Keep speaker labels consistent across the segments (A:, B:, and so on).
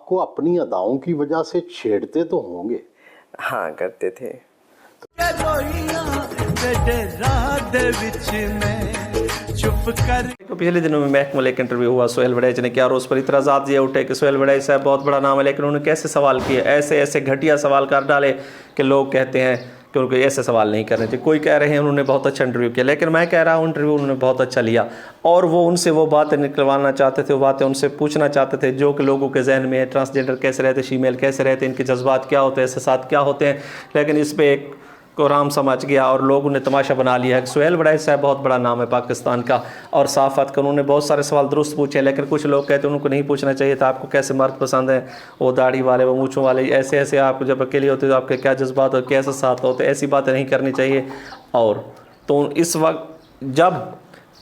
A: کو اپنی اداؤں کی وجہ سے چھیڑتے تو ہوں گے؟
B: ہاں کرتے تھے۔ تو پچھلے دنوں میں محکمہ ایک انٹرویو ہوا سہیل وڑیچ نے کیا، اور اس پر اعتراضات یہ اٹھے کہ سہیل وڑیچ صاحب بہت بڑا نام ہے، لیکن انہوں نے کیسے سوال کیے، ایسے گھٹیا سوال کر ڈالے کہ لوگ کہتے ہیں کہ ان کو ایسے سوال نہیں کرنے چاہیے۔ کوئی کہہ رہے ہیں انہوں نے بہت اچھا انٹرویو کیا، لیکن میں کہہ رہا ہوں انٹرویو انہوں نے بہت اچھا لیا، اور وہ ان سے وہ باتیں نکلوانا چاہتے تھے، وہ باتیں ان سے پوچھنا چاہتے تھے جو کہ لوگوں کے ذہن میں ہے، ٹرانسجنڈر کیسے رہتے، فیمیل کیسے رہتے، ان کے جذبات کیا ہوتے ہیں، احساسات کیا ہوتے ہیں، لیکن اس پہ ایک کورام سمجھ گیا اور لوگوں نے تماشا بنا لیا ہے کہ سہیل وڑیچ صاحب بہت بڑا نام ہے پاکستان کا، اور صافت کا انہوں نے بہت سارے سوال درست پوچھے، لیکن کچھ لوگ کہتے ہیں ان کو نہیں پوچھنا چاہیے تھا، آپ کو کیسے مرد پسند ہیں، وہ داڑھی والے، وہ مونچھوں والے، ایسے آپ جب اکیلے ہوتے تو آپ کے کیا جذبات ہوتے، کیسے ساتھ ہوتے، ایسی باتیں نہیں کرنی چاہیے۔ اور تو اس وقت جب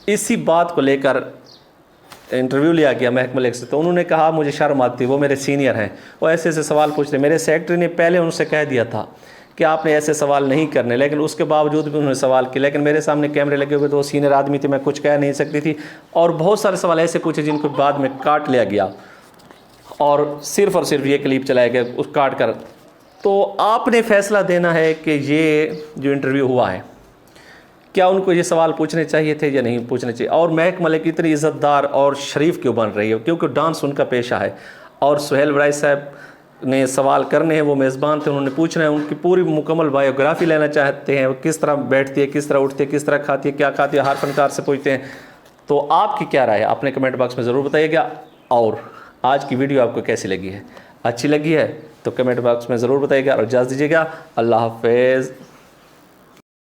B: اسی بات کو لے کر انٹرویو لیا گیا محکمہ ایک سے، تو انہوں نے کہا مجھے شرم آتی، وہ میرے سینئر ہیں، وہ ایسے سوال پوچھ رہے، میرے سیکرٹری نے پہلے ان سے کہہ دیا تھا کہ آپ نے ایسے سوال نہیں کرنے، لیکن اس کے باوجود بھی انہوں نے سوال کیے، لیکن میرے سامنے کیمرے لگے ہوئے تو وہ سینئر آدمی تھے، میں کچھ کہہ نہیں سکتی تھی، اور بہت سارے سوال ایسے پوچھے جن کو بعد میں کاٹ لیا گیا، اور صرف یہ کلپ چلایا گیا اس کاٹ کر۔ تو آپ نے فیصلہ دینا ہے کہ یہ جو انٹرویو ہوا ہے کیا ان کو یہ سوال پوچھنے چاہیے تھے یا نہیں پوچھنے چاہیے، اور محکمہ ملک اتنی عزت دار اور شریف کیوں بن رہی ہے، کیونکہ ڈانس ان کا پیشہ ہے، اور سہیل وڑیچ صاحب نے سوال کرنے ہیں، وہ میزبان تھے، انہوں نے پوچھنا ہے، ان کی پوری مکمل بایوگرافی لینا چاہتے ہیں، وہ کس طرح بیٹھتی ہے، کس طرح اٹھتی ہے، کس طرح کھاتی ہے، کیا کھاتی ہے، ہر فنکار سے پوچھتے ہیں۔ تو آپ کی کیا رائے ہے، اپنے کمنٹ باکس میں ضرور بتائیے گا، اور آج کی ویڈیو آپ کو کیسی لگی ہے، اچھی لگی ہے تو کمنٹ باکس میں ضرور بتائیے گا، اور اجازت دیجیے گا، اللہ حافظ۔